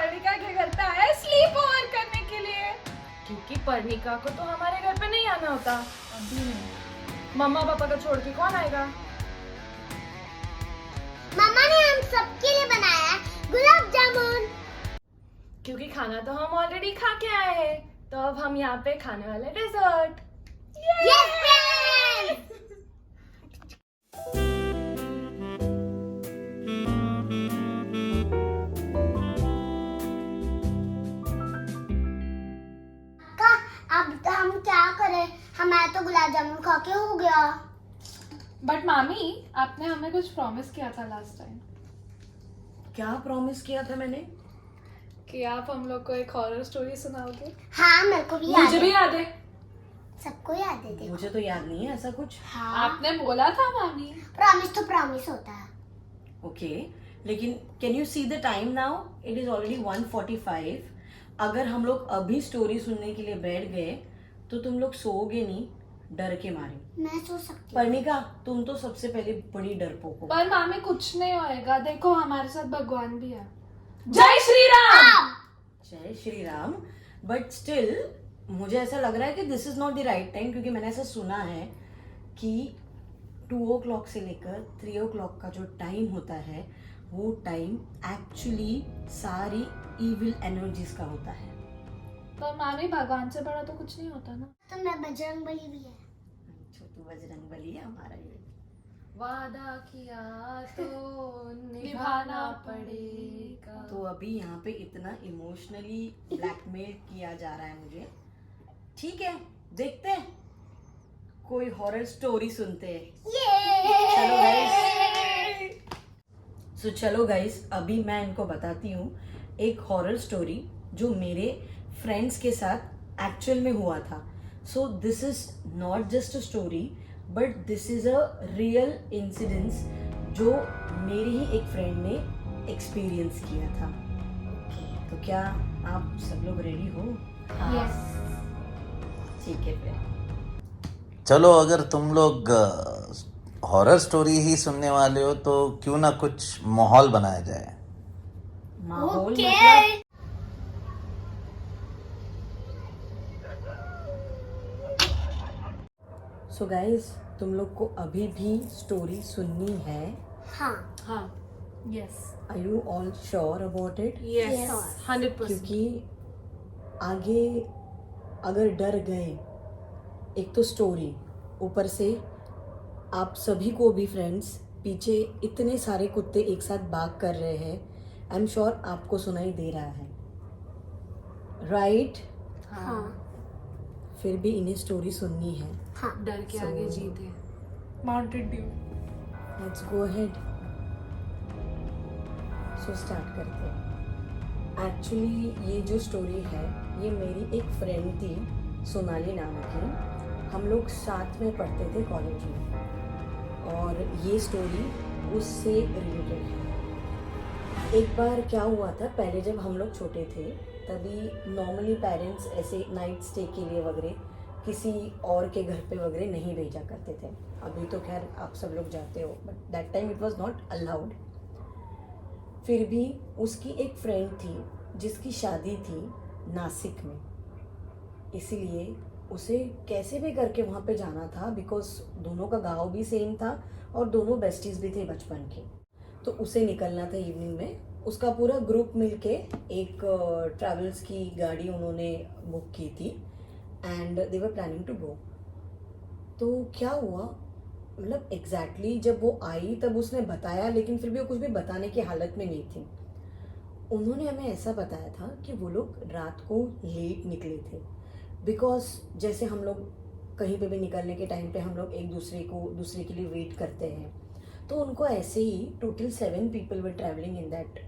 पर्णिका के घर पे आया स्लीप ओवर करने के लिए, क्योंकि पर्णिका को तो हमारे घर पे नहीं आना होता। अभी नहीं, मम्मा पापा को छोड़ के कौन आएगा? मम्मा ने हम सबके लिए बनाया है गुलाब जामुन। क्योंकि खाना तो हम ऑलरेडी खा के आए हैं, तो अब हम यहाँ पे खाने वाले डेजर्ट। Yes friends. अब हम क्या करें, हमारा तो गुलाब जामुन खा के हो गया। बट मामी, आपने हमें कुछ प्रॉमिस किया था लास्ट टाइम। क्या प्रॉमिस किया था मैंने? कि आप हम लोग को एक हॉरर स्टोरी सुनाओगे। हाँ मेरे को भी याद मुझे भी है, याद है। सबको याद है। देखो मुझे तो याद नहीं है ऐसा कुछ। हाँ आपने बोला था मामी। प्रॉमिस तो प्रॉमिस होता है। ओके, लेकिन can you see the time now? It is already 1:45। अगर हम लोग अभी स्टोरी सुनने के लिए बैठ गए तो तुम लोग सोओगे नहीं, डर के मारे। मैं सो सकती हूँ। पर्णिका, तुम तो सबसे पहले बड़ी डरपोक हो। पर मामी कुछ नहीं होएगा, देखो हमारे साथ भगवान भी है। जय श्री राम। जय श्री राम। बट स्टिल मुझे ऐसा लग रहा है कि this is not the right time, क्योंकि मैंने ऐसा सुना है कि 2 o'clock से लेकर 3 o'clock का जो टाइम होता है वो टाइम एक्चुअली सारी इविल एनर्जीज का होता है। पर मामी भगवान से बड़ा तो कुछ नहीं होता ना। तो मैं बजरंगबली भी है। छोटू बजरंगबली है हमारा ये। वादा किया तो निभाना पड़ेगा। तो अभी यहाँ पे इतना इमोशनली ब्लैकमेल किया जा रहा है मुझे। ठीक है, देखते हैं, कोई हॉरर स्टोरी सुनते हैं। चलो गाइस, चलो गाइस, अभी मैं इनको बताती हूँ एक हॉरर स्टोरी जो मेरे फ्रेंड्स के साथ एक्चुअल में हुआ था। So this is not just a story, but this is a real incidence जो मेरी ही एक फ्रेंड ने एक्सपीरियंस किया था। तो क्या आप सब लोग रेडी हो? यस। ठीक है फिर। चलो, अगर तुम लोग हॉरर स्टोरी ही सुनने वाले हो तो क्यों ना कुछ माहौल बनाया जाए। माहौल ओके। मतलब? सो गाइस, तुम लोग को अभी भी स्टोरी सुननी है? हाँ हाँ। Yes. Are you all sure about it? Yes. 100%। क्योंकि आगे अगर डर गए, एक तो स्टोरी, ऊपर से आप सभी को भी फ्रेंड्स पीछे इतने सारे कुत्ते एक साथ भाग कर रहे हैं, आई एम श्योर आपको सुनाई दे रहा है, राइट? हाँ फिर भी इन्हें स्टोरी सुननी है। हाँ। डर के So- आगे जीत है। Mountain Dew. Let's go ahead. So start करते हैं। एक्चुअली ये जो स्टोरी है ये मेरी एक फ्रेंड थी, सोनाली नाम की। हम लोग साथ में पढ़ते थे कॉलेज में, और ये स्टोरी उससे रिलेटेड है। एक बार क्या हुआ था, पहले जब हम लोग छोटे थे तभी नॉर्मली पेरेंट्स ऐसे नाइट स्टे के लिए वगैरह किसी और के घर पे वगैरह नहीं भेजा करते थे। अभी तो खैर आप सब लोग जाते हो, but that time it was not allowed. फिर भी उसकी एक फ्रेंड थी जिसकी शादी थी नासिक में, इसीलिए उसे कैसे भी करके वहाँ पे जाना था, बिकॉज दोनों का गांव भी सेम था और दोनों बेस्टीज भी थे बचपन के। तो उसे निकलना था इवनिंग में। उसका पूरा ग्रुप मिलके एक ट्रैवल्स की गाड़ी उन्होंने बुक की थी and they were planning to go. तो क्या हुआ, मतलब एग्जैक्टली जब वो आई तब उसने बताया, लेकिन फिर भी वो कुछ भी बताने की हालत में नहीं थी। उन्होंने हमें ऐसा बताया था कि वो लोग रात को लेट निकले थे, बिकॉज जैसे हम लोग कहीं पे भी निकलने के टाइम पे हम लोग एक दूसरे के लिए वेट करते हैं, तो उनको ऐसे ही total 7 people were travelling in that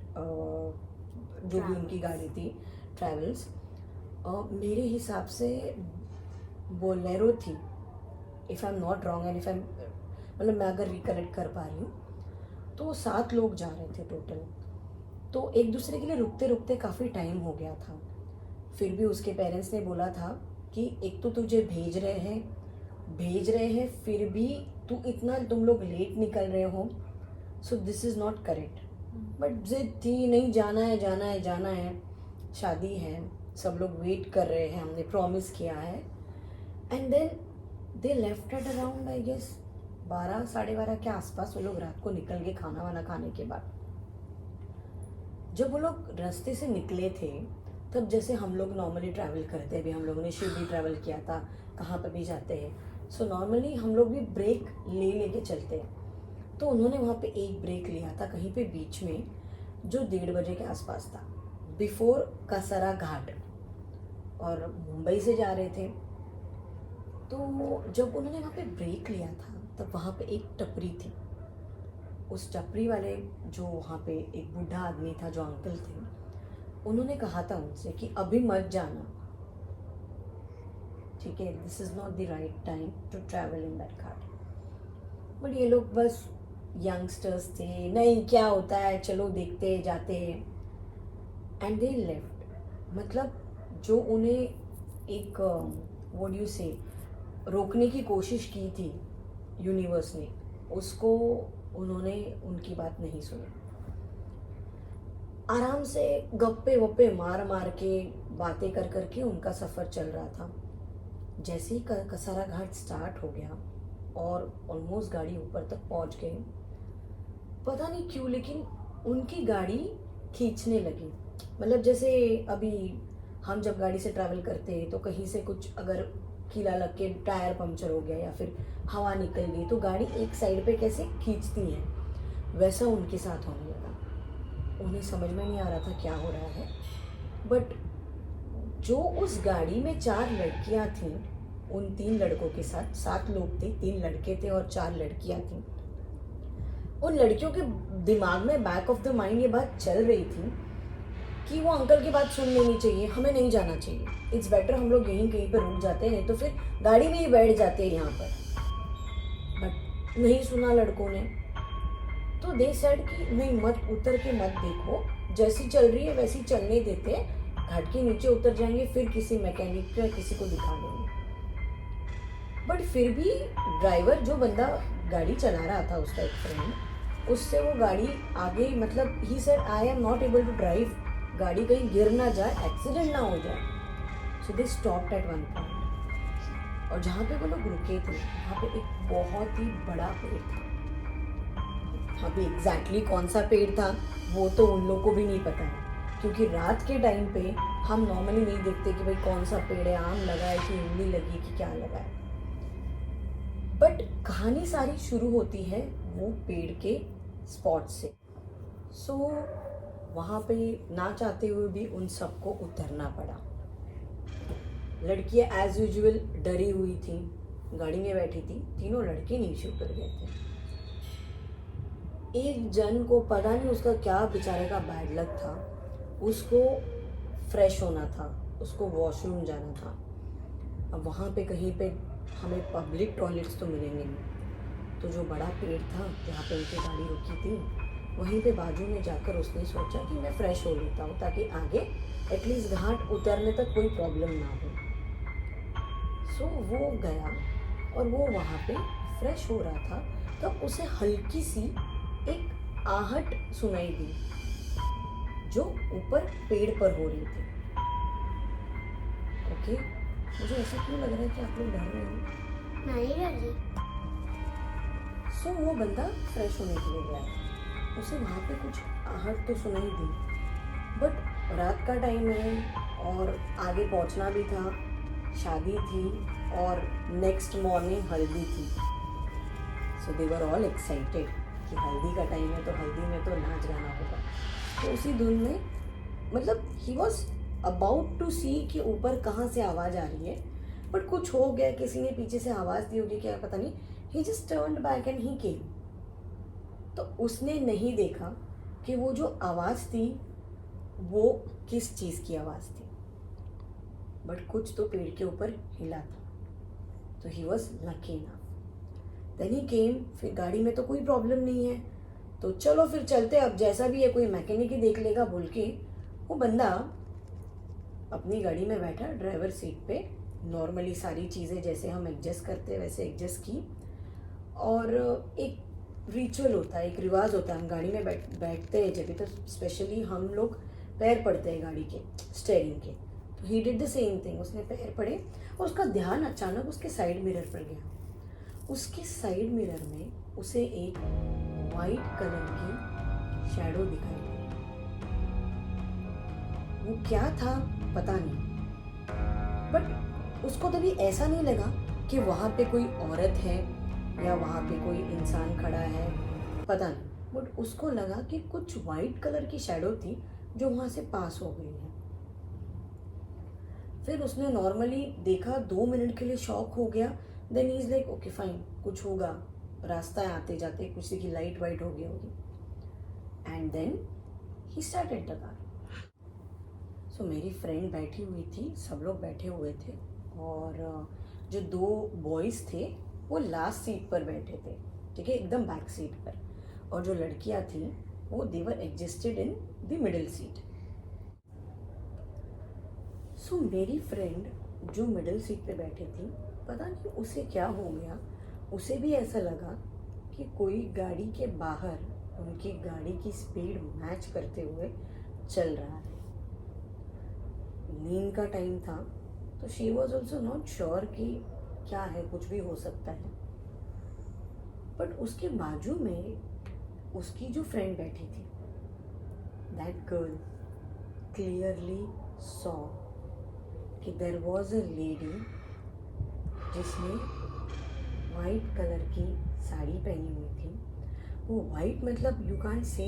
जो भी उनकी गाड़ी थी ट्रैवल्स। मेरे हिसाब से बोलेरो थी, if I am not wrong, and if I am, मतलब मैं अगर रिकलेक्ट कर पा रही हूँ तो 7 लोग जा रहे थे टोटल। तो एक दूसरे के लिए रुकते रुकते काफ़ी टाइम हो गया था। फिर भी उसके पेरेंट्स ने बोला था कि एक तो तुझे भेज रहे हैं फिर भी तुम लोग लेट निकल रहे हो, so this is not correct. But जिद थी, नहीं जाना है। शादी है, सब लोग वेट कर रहे हैं, हमने प्रॉमिस किया है. And then they left at around I guess 12 साढ़े 12 के आसपास. वो लोग रात को निकल गए खाना वाना खाने के बाद. जब वो लोग रास्ते से निकले थे तब जैसे हम लोग नॉर्मली ट्रैवल करते हैं, अभी हम लोगों ने शिरडी ट्रैवल किया था, कहाँ पर भी जाते हैं, सो नॉर्मली हम लोग भी ब्रेक ले लेके चलते हैं. तो उन्होंने वहाँ पे एक ब्रेक लिया था कहीं पे बीच में, जो 1:30 बजे के आसपास था, बिफोर कसरा घाट, और मुंबई से जा रहे थे. तो जब उन्होंने वहाँ पे ब्रेक लिया था तब वहाँ पे एक टपरी थी. उस टपरी वाले जो वहाँ पे एक बूढ़ा आदमी था, जो अंकल थे, उन्होंने कहा था उनसे कि अभी मत जाना, ठीक है, this is not the right time to travel in that घाट. बट ये लोग बस यंगस्टर्स थे, नहीं क्या होता है, चलो देखते जाते हैं. And they left. मतलब जो उन्हें एक व्हाट यू से रोकने की कोशिश की थी यूनिवर्स ने, उसको उन्होंने उनकी बात नहीं सुनी. आराम से गप्पे वप्पे मार मार के बातें कर कर के उनका सफ़र चल रहा था. जैसे ही कसारा घाट स्टार्ट हो गया और ऑलमोस्ट गाड़ी ऊपर तक पहुंच गई, पता नहीं क्यों लेकिन उनकी गाड़ी खींचने लगी. मतलब जैसे अभी हम जब गाड़ी से ट्रैवल करते हैं तो कहीं से कुछ अगर कीला लग के टायर पंक्चर हो गया या फिर हवा निकल गई तो गाड़ी एक साइड पे कैसे खींचती है, वैसा उनके साथ होने लगा. उन्हें समझ में नहीं आ रहा था क्या हो रहा है. बट जो उस गाड़ी में 4 लड़कियां थीं, उन 3 लड़कों के साथ 7 लोग थे, 3 लड़के थे और 4 लड़कियां थीं. उन लड़कियों के दिमाग में बैक ऑफ द माइंड ये बात चल रही थी कि वो अंकल की बात सुन लेनी चाहिए, हमें नहीं जाना चाहिए, इट्स बेटर हम लोग यहीं कहीं पर रुक जाते हैं, तो फिर गाड़ी में ही बैठ जाते हैं यहाँ पर. बट नहीं सुना लड़कों ने. तो दे सेड कि नहीं, मत उतर के मत देखो, जैसी चल रही है वैसी चलने देते, घाट के नीचे उतर जाएंगे, फिर किसी मैकेनिक या किसी को दिखा देंगे. बट फिर भी ड्राइवर, जो बंदा गाड़ी चला रहा था उसका एक फ्रेंड, उससे वो गाड़ी आगे, मतलब he said I am not able to drive, गाड़ी कहीं गिर ना जाए, एक्सीडेंट ना हो जाए. So they stopped at one point. और जहाँ पे वो लोग रुके थे वहाँ पे एक बहुत ही बड़ा पेड़ था. अभी एग्जैक्टली कौन सा पेड़ था वो तो उन लोगों को भी नहीं पता है, क्योंकि रात के टाइम पे हम नॉर्मली नहीं देखते कि भाई कौन सा पेड़ है, आम लगा है कि इमली लगी कि क्या लगा है. बट कहानी सारी शुरू होती है वो पेड़ के स्पॉट से. सो वहाँ पे ना चाहते हुए भी उन सबको उतरना पड़ा. लड़कियाँ एज यूजुअल डरी हुई थी, गाड़ी में बैठी थी, तीनों लड़के नीचे उतर गए थे. एक जन को पता नहीं उसका क्या बेचारे का बैड लक था, उसको फ्रेश होना था, उसको वॉशरूम जाना था. अब वहाँ पे कहीं पे हमें पब्लिक टॉयलेट्स तो मिलेंगे नहीं, तो जो बड़ा पेड़ था जहाँ पे उनकी गाड़ी रुकी थी, वहीं पे बाजू में जाकर उसने सोचा कि मैं फ़्रेश हो लेता हूँ ताकि आगे एटलीस्ट घाट उतरने तक कोई प्रॉब्लम ना हो. सो वो गया और वो वहाँ पे फ्रेश हो रहा था, तब उसे हल्की सी एक आहट सुनाई दी जो ऊपर पेड़ पर हो रही थी. ओके, मुझे ऐसा क्यों लग रहा है कि आप लोग डर रहे हो? नहीं डरी. सो वो बंदा फ्रेश होने के लिए गया, उसे वहाँ पे कुछ आहट तो सुनाई दी. बट रात का टाइम है और आगे पहुँचना भी था, शादी थी और नेक्स्ट मॉर्निंग हल्दी थी. सो दे वर ऑल एक्साइटेड कि हल्दी का टाइम है तो हल्दी में तो नाच गाना होगा. तो उसी धुन में, मतलब ही वॉज अबाउट टू सी कि ऊपर कहाँ से आवाज़ आ रही है, बट कुछ हो गया, किसी ने पीछे से आवाज़ दी होगी क्या पता नहीं. He just turned back and he came. तो उसने नहीं देखा कि वो जो आवाज़ थी वो किस चीज़ की आवाज़ थी, बट कुछ तो पेड़ के ऊपर हिला था. तो ही वॉज लकी ना. देन ही केम. फिर गाड़ी में तो कोई प्रॉब्लम नहीं है, तो चलो फिर चलते, अब जैसा भी है कोई मैकेनिक ही देख लेगा बोल के वो बंदा अपनी गाड़ी में बैठा ड्राइवर सीट पे. नॉर्मली सारी चीज़ें जैसे हम एडजस्ट करते हैं वैसे एडजस्ट की. और एक रिचुअल होता है, एक रिवाज होता है, हम गाड़ी में बैठते हैं जब भी, तो स्पेशली हम लोग पैर पड़ते हैं गाड़ी के स्टेयरिंग के, तो he did the same thing, उसने पैर पड़े और उसका ध्यान अचानक उसके साइड मिरर पर गया। उसके साइड मिरर में उसे एक वाइट कलर की शैडो दिखाई दी। वो क्या था पता नहीं, बट उसको तभी ऐसा नहीं लगा कि वहाँ पे कोई औरत है या वहाँ पे कोई इंसान खड़ा है, पता नहीं, बट उसको लगा कि कुछ वाइट कलर की शैडो थी जो वहाँ से पास हो गई है। फिर उसने नॉर्मली देखा, 2 मिनट के लिए शॉक हो गया, then he is like okay fine, कुछ होगा, रास्ता है आते जाते, किसी की लाइट वाइट हो गई होगी। And then he started the car. So मेरी फ्रेंड बैठी हुई थी, सब लोग बैठे हुए थे, और जो 2 बॉयज़ थे वो लास्ट सीट पर बैठे थे, ठीक है, एकदम बैक सीट पर, और जो लड़कियां थी वो they were adjusted in the middle seat. So मेरी फ्रेंड जो मिडिल सीट पे बैठी थी, पता नहीं उसे क्या हो गया, उसे भी ऐसा लगा कि कोई गाड़ी के बाहर उनकी गाड़ी की स्पीड मैच करते हुए चल रहा है। नींद का टाइम था, तो she was also not sure कि क्या है, कुछ भी हो सकता है। बट उसके बाजू में उसकी जो फ्रेंड बैठी थी, दैट गर्ल क्लियरली सॉ कि देयर वॉज अ लेडी जिसने वाइट कलर की साड़ी पहनी हुई थी। वो वाइट मतलब यू कांट से,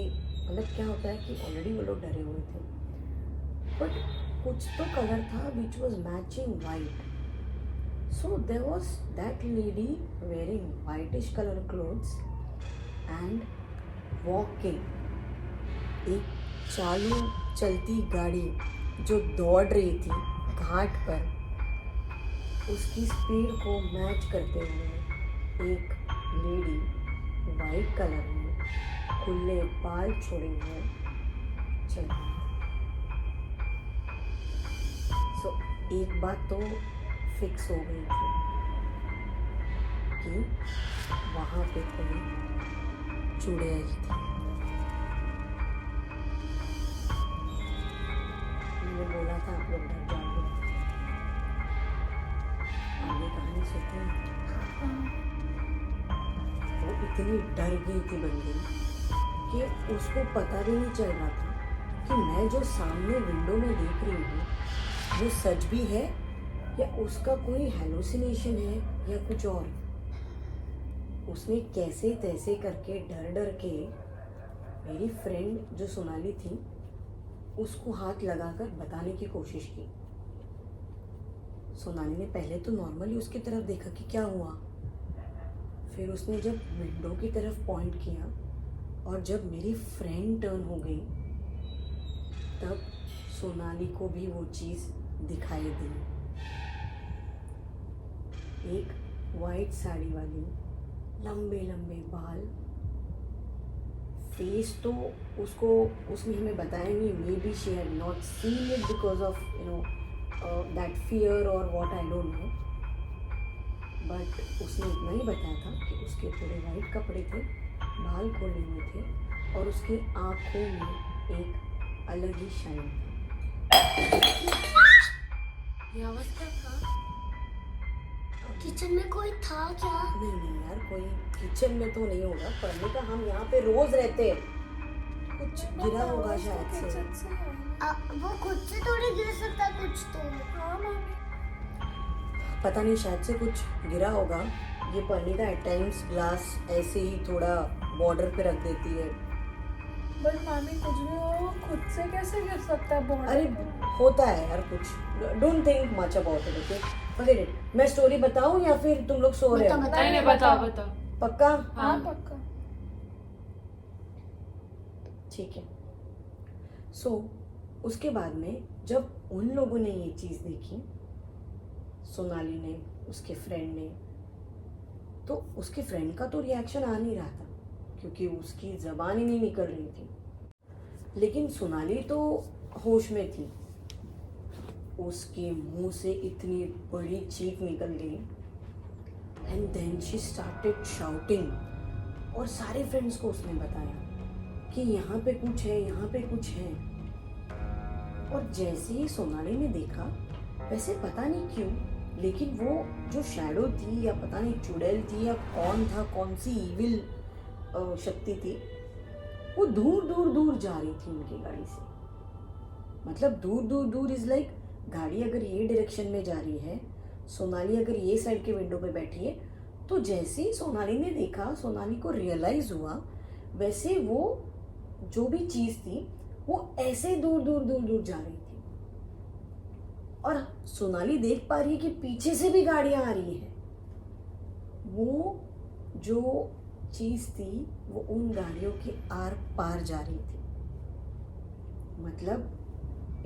मतलब क्या होता है कि ऑलरेडी वो लोग डरे हुए थे, बट कुछ तो कलर था which was matching white. So there was that lady wearing whitish colour clothes and walking. एक चालू चलती गाड़ी जो दौड़ रही थी घाट पर, उसकी स्पीड को मैच करते हुए एक लेडी वाइट कलर में खुले बाल छोड़े हुए चल रही। सो एक बात तो फिक्स हो गई थी कि वहाँ पे कोई चुड़ैल थी। मैंने बोला था आप लोग डर जाओगे, आगे कहानी सुनते हैं। वो इतनी डर गई थी बंदी कि उसको पता भी नहीं चल रहा था कि मैं जो सामने विंडो में देख रही हूँ वो सच भी है या उसका कोई हेलुसिनेशन है या कुछ और। उसने कैसे तैसे करके डर डर के मेरी फ्रेंड जो सोनाली थी उसको हाथ लगाकर बताने की कोशिश की। सोनाली ने पहले तो नॉर्मली उसकी तरफ देखा कि क्या हुआ, फिर उसने जब विंडो की तरफ पॉइंट किया और जब मेरी फ्रेंड टर्न हो गई तब सोनाली को भी वो चीज़ दिखाई दी। एक वाइट साड़ी वाली, लंबे लंबे बाल, फेस तो उसको उसने हमें बताया नहीं, maybe she had not seen it because of that fear और what I don't know, but उसने इतना ही बताया था कि उसके थोड़े वाइट कपड़े थे, बाल खोले हुए थे और उसकी आँखों में एक अलग ही शाइन थी। ये आवाज़ क्या था? किचन में कोई था क्या? नहीं यार, कोई किचन में तो नहीं होगा, पढ़ने का हम यहाँ पे रोज रहते हैं, कुछ गिरा होगा शायद से। वो खुद से थोड़ी गिर सकता कुछ तो। हाँ मम्मी, पता नहीं, शायद से कुछ गिरा होगा। ये पढ़ने का एट टाइम्स ग्लास ऐसे ही थोड़ा बॉर्डर पे रख देती है। बट मामी कुछ भी हो वो खुद से कैसे गिर सकता है बॉर्डर अरे पे? होता है यार कुछ, don't think much about it, okay, forget it. मैं स्टोरी बताऊं या फिर तुम लोग सो रहे हो? बता, नहीं बताओ बताओ। पक्का? हाँ पक्का। ठीक है। सो उसके बाद में जब उन लोगों ने ये चीज़ देखी, सोनाली ने, उसके फ्रेंड ने, तो उसके फ्रेंड का तो रिएक्शन आ नहीं रहा था क्योंकि उसकी ज़बान ही नहीं निकल रही थी, लेकिन सोनाली तो होश में थी। उसके मुंह से इतनी बड़ी चीख निकल गई and then she started shouting, और सारे फ्रेंड्स को उसने बताया कि यहाँ पे कुछ है, यहाँ पे कुछ है। और जैसे ही सोनाली ने देखा, वैसे पता नहीं क्यों, लेकिन वो जो शैडो थी या पता नहीं चुड़ैल थी या कौन था, कौन सी इविल शक्ति थी, वो दूर दूर दूर जा रही थी उनकी गाड़ी से। मतलब दूर दूर दूर इज लाइक, गाड़ी अगर ये डायरेक्शन में जा रही है, सोनाली अगर ये साइड के विंडो पे बैठी है, तो जैसे ही सोनाली ने देखा, सोनाली को रियलाइज हुआ, वैसे वो जो भी चीज थी वो ऐसे दूर दूर दूर दूर जा रही थी। और सोनाली देख पा रही है कि पीछे से भी गाड़ियां आ रही है। वो जो चीज थी वो उन गाड़ियों के आर पार जा रही थी। मतलब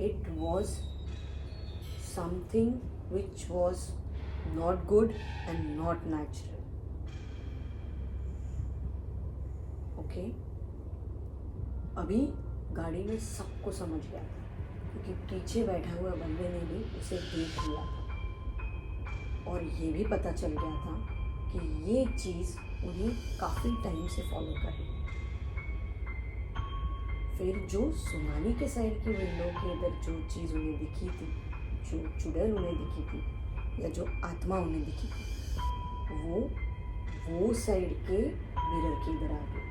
it was something which was not good and not natural. Okay, अभी गाड़ी में सबको समझ गया था, क्योंकि पीछे बैठा हुआ बंदे ने भी उसे देख लिया था और ये भी पता चल गया था कि ये चीज़ उन्हें काफ़ी टाइम से फॉलो कर रही है। फिर जो सोनाली के साइड की विंडो के इधर जो चीज़ उन्हें दिखी थी, जो चुड़ैल उन्हें दिखी थी या जो आत्मा उन्हें दिखी थी, वो साइड के मिरर के इधर आ गई,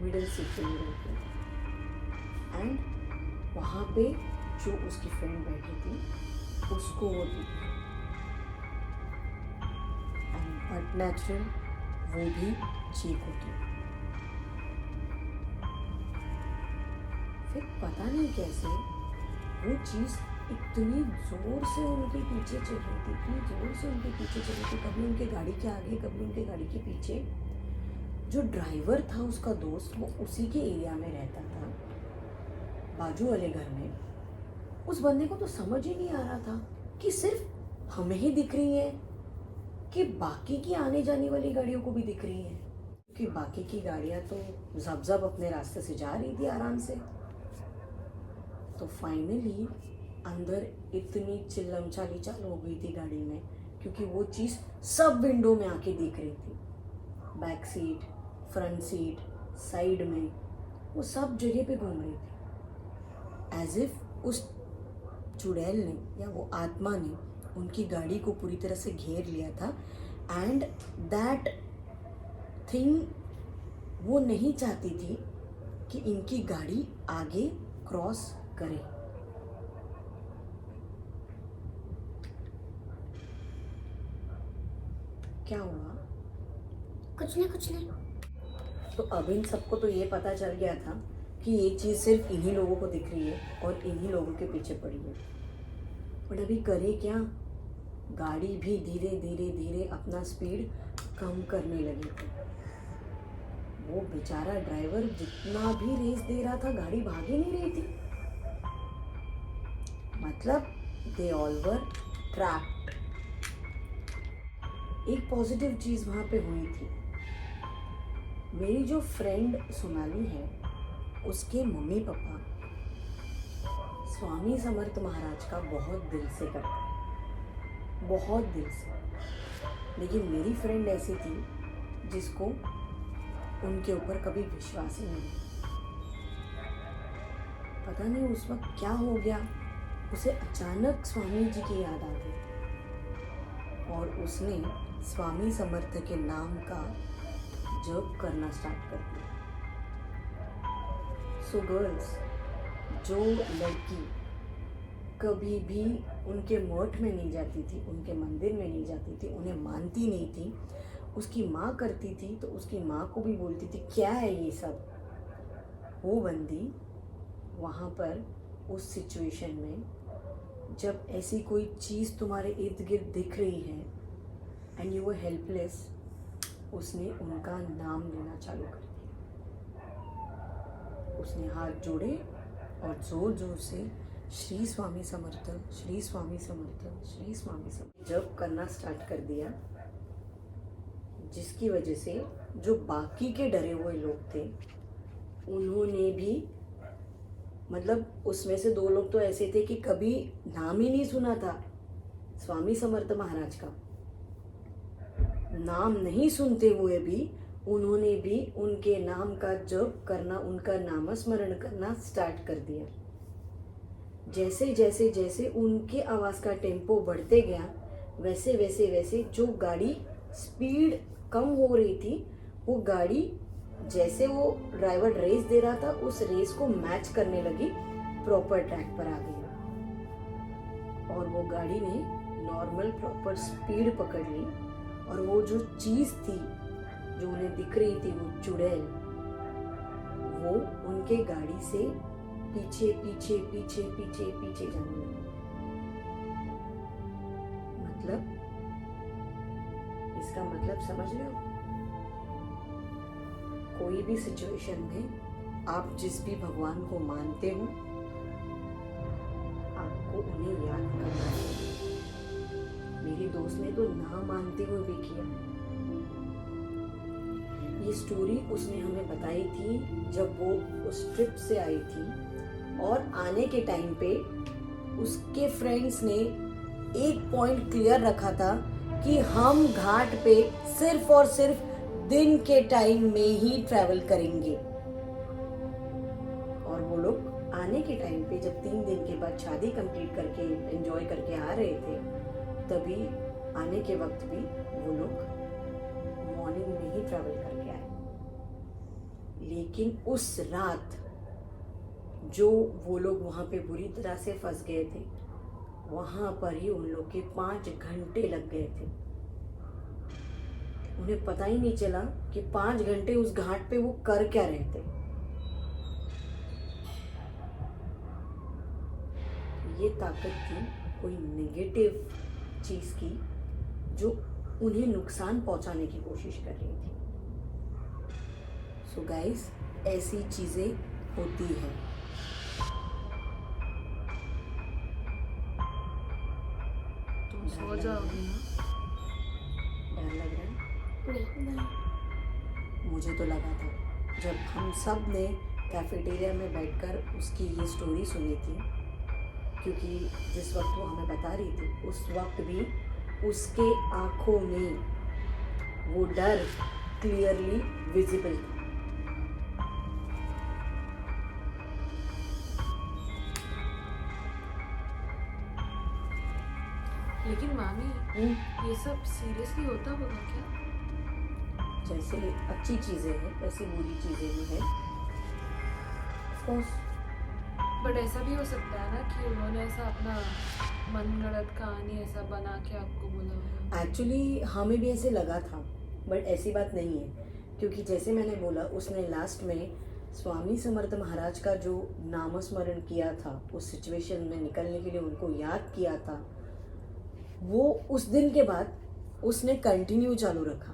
मिडल सीट के मिरर के। एंड वहाँ पे जो उसकी फ्रेंड बैठी थी उसको वो दिखी, एंड बट नेचुरल वो भी चीख उठी। फिर पता नहीं कैसे वो चीज़ इतनी जोर से उनके पीछे चल रही थी, इतनी जोर से उनके पीछे चल रही थी, कभी उनके गाड़ी के आगे, कभी उनके गाड़ी के पीछे। जो ड्राइवर था उसका दोस्त, वो उसी के एरिया में रहता था, बाजू वाले घर में। उस बंदे को तो समझ ही नहीं आ रहा था कि सिर्फ हमें ही दिख रही है कि बाकी की आने जाने वाली गाड़ियों को भी दिख रही है, क्योंकि बाकी की गाड़ियां तो जब जब अपने रास्ते से जा रही थी आराम से। तो फाइनली अंदर इतनी चिल्लम चाली चालू हो गई थी गाड़ी में, क्योंकि वो चीज़ सब विंडो में आके दिख रही थी, back seat, front seat, side में, वो सब जगह पे घूम रही थी। एज इफ उस चुड़ैल ने या वो आत्मा ने उनकी गाड़ी को पूरी तरह से घेर लिया था, एंड दैट थिंग वो नहीं चाहती थी कि इनकी गाड़ी आगे क्रॉस करे। क्या हुआ? कुछ नहीं। तो अब इन सबको तो ये पता चल गया था कि ये चीज़ सिर्फ इन्हीं लोगों को दिख रही है और इन्हीं लोगों के पीछे पड़ी है। बट अभी करे क्या? गाड़ी भी धीरे धीरे धीरे अपना स्पीड कम करने लगी थी। वो बेचारा ड्राइवर जितना भी रेस दे रहा था, गाड़ी भाग ही नहीं रही थी। मतलब दे ऑल वर ट्रैप्ड। एक पॉजिटिव चीज़ वहाँ पे हुई थी। मेरी जो फ्रेंड सोनाली है, उसके मम्मी पापा स्वामी समर्थ महाराज का बहुत दिल से करते हैं, बहुत दिल से। लेकिन मेरी फ्रेंड ऐसी थी जिसको उनके ऊपर कभी विश्वास ही नहीं। पता नहीं उस वक्त क्या हो गया, उसे अचानक स्वामी जी की याद आ गई और उसने स्वामी समर्थ के नाम का जप करना स्टार्ट कर दिया। सो गर्ल्स, जो लड़की कभी भी उनके मठ में नहीं जाती थी, उनके मंदिर में नहीं जाती थी, उन्हें मानती नहीं थी, उसकी माँ करती थी तो उसकी माँ को भी बोलती थी क्या है ये सब, वो बंदी वहाँ पर उस सिचुएशन में, जब ऐसी कोई चीज़ तुम्हारे इर्द गिर्द दिख रही है एंड यू वर हेल्पलेस, उसने उनका नाम लेना चालू कर दिया। उसने हाथ जोड़े और जोर जोर से श्री स्वामी समर्थ, श्री स्वामी समर्थ, श्री स्वामी समर्थ जप करना स्टार्ट कर दिया, जिसकी वजह से जो बाकी के डरे हुए लोग थे उन्होंने भी, मतलब उसमें से 2 लोग तो ऐसे थे कि कभी नाम ही नहीं सुना था स्वामी समर्थ महाराज का, नाम नहीं सुनते हुए भी उन्होंने भी उनके नाम का जप करना, उनका नामस्मरण करना स्टार्ट कर दिया। जैसे जैसे जैसे उनके आवाज़ का टेम्पो बढ़ते गया, वैसे वैसे वैसे जो गाड़ी स्पीड कम हो रही थी, वो गाड़ी जैसे वो ड्राइवर रेस दे रहा था उस रेस को मैच करने लगी, प्रॉपर ट्रैक पर आ गई और वो गाड़ी ने नॉर्मल प्रॉपर स्पीड पकड़ ली और वो जो चीज़ थी जो उन्हें दिख रही थी, वो चुड़ैल, वो उनके गाड़ी से पीछे पीछे पीछे पीछे पीछे जाने लगी। मतलब इसका मतलब समझ रहे हो? कोई भी सिचुएशन में आप जिस भी भगवान को मानते हो, आपको उन्हें याद करना है। मेरी दोस्त ने तो ना मानते हुए भी किया। ये स्टोरी उसने हमें बताई थी जब वो उस ट्रिप से आई थी और आने के टाइम पे उसके फ्रेंड्स ने एक पॉइंट क्लियर रखा था कि हम घाट पे सिर्फ और सिर्फ दिन के टाइम में ही ट्रैवल करेंगे। और वो लोग आने के टाइम पे जब 3 दिन के बाद शादी कंप्लीट करके एंजॉय करके आ रहे थे, तभी आने के वक्त भी वो लोग मॉर्निंग में ही ट्रैवल करके आए। लेकिन उस रात जो वो लोग वहाँ पे बुरी तरह से फंस गए थे, वहाँ पर ही उन लोग के 5 घंटे लग गए थे। उन्हें पता ही नहीं चला कि 5 घंटे उस घाट पे वो कर क्या रहे थे। ये ताकत थी कोई नेगेटिव चीज की जो उन्हें नुकसान पहुंचाने की कोशिश कर रही थी। सो गाइस, ऐसी चीजें होती हैं। तुम सो जाओगी ना? डर लग रहा है? नहीं। मुझे तो लगा था जब हम सब ने कैफेटेरिया में बैठकर उसकी ये स्टोरी सुनी थी, क्योंकि जिस वक्त वो हमें बता रही थी उस वक्त भी उसके आंखों में वो डर क्लियरली विजिबल था। लेकिन मामी, ये सब सीरियसली होता होगा क्या? जैसे अच्छी चीज़ें हैं वैसे बुरी चीज़ें भी हैं। Of course, बट ऐसा भी हो सकता है ना कि उन्होंने ऐसा अपना मनगढ़ंत कहानी ऐसा बना के आपको बोला होगा। एक्चुअली हमें भी ऐसे लगा था, बट ऐसी बात नहीं है, क्योंकि जैसे मैंने बोला उसने लास्ट में स्वामी समर्थ महाराज का जो नामस्मरण किया था, उस सिचुएशन में निकलने के लिए उनको याद किया था, वो उस दिन के बाद उसने कंटिन्यू चालू रखा।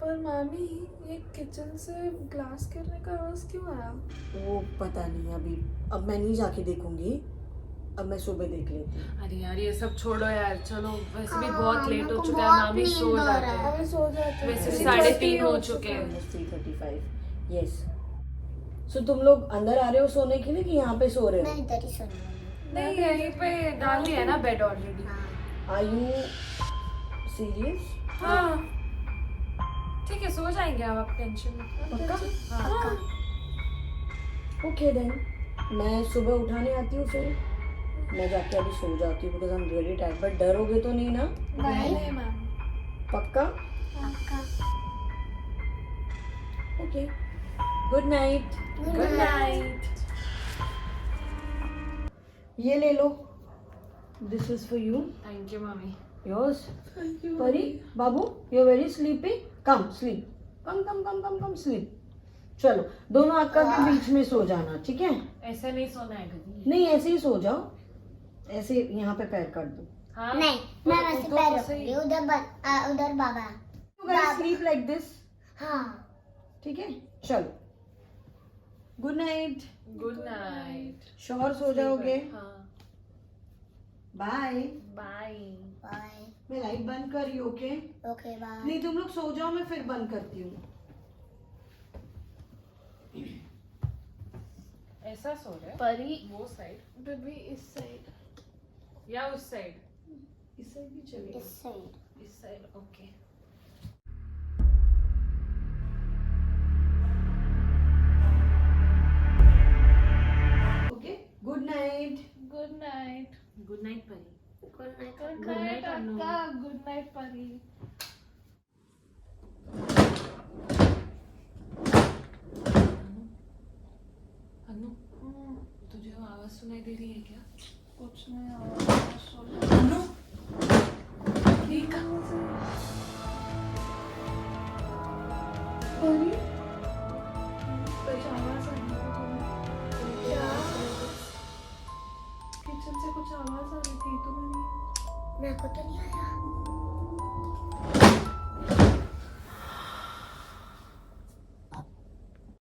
पर मामी, ये किचन से ग्लास गिरने का आवाज क्यों आया? वो पता नहीं, अभी अब मैं नहीं जाके देखूंगी, अब मैं सुबह देख लेती हूँ। अरे यार, ये सब छोड़ो यार, चलो वैसे भी हाँ, बहुत लेट मेरे हो को चुका है। बहुत मामी सो नींद आ जाते रहा हैं। है। सो जाते वैसे वैसे भी 3:30 हो चुके हैं। Almost 3:35, yes. So तुम लोग अंदर आ रहे हो सोने के लिए कि यहाँ पे सो रहे मैं हो? इधर ही सोने वाली नहीं, यहीं पे डाल लिया ना बेड ऑलरेडी। हूँ। Are you serious? हाँ ठीक है, सो जाएंगे आप टेंशन मत लो। पक्का? हाँ। Okay then. मैं सुबह उठाने आती हूँ, फिर मैं जाके अभी सो जाती हूँ because I'm really tired. But डरोगे तो नहीं ना? नहीं मैम। पक्का? आपका Okay. Good night. Good night. ये ले लो. This is for you. Thank you मामी। Yours. Pari, Babu, you're very sleepy. Come, sleep. Come, sleep. चलो, दोनों आका के बीच में सो जाना, ठीक है? ऐसे नहीं सोना है कभी। नहीं, ऐसे ही सो जाओ. ऐसे यहाँ पे पैर कर दो. हाँ नहीं, मैं वैसे तो पैर सही। रखूंगी, उधर बाबा। You guys sleep like this. हाँ। ठीक है? चलो. Good night. Good night. Sure so जाओगे. हाँ बाय. बाय। बाय। मैं लाइट बंद कर रही हूँ, ओके? Okay bye. नहीं, तुम लोग सो जाओ, मैं फिर बंद करती हूँ. ऐसा सो रहे परी वो साइड बेबी, इस साइड या उस साइड? इस साइड भी चलेगा. इस साइड। इस side, okay. Okay, good night good night Pari. Good night good Good night night, Anu. अक्का गुड नाइट परी अनु, तुझे वो आवाज सुनाई दे रही है क्या? कुछ नहीं आवाज सुन अनु, ये कहाँ से? परी कुछ आवाज आ रही है क्या किचन से कुछ आवाज आ रही थी तो मैंने मेरे को तो नहीं आया.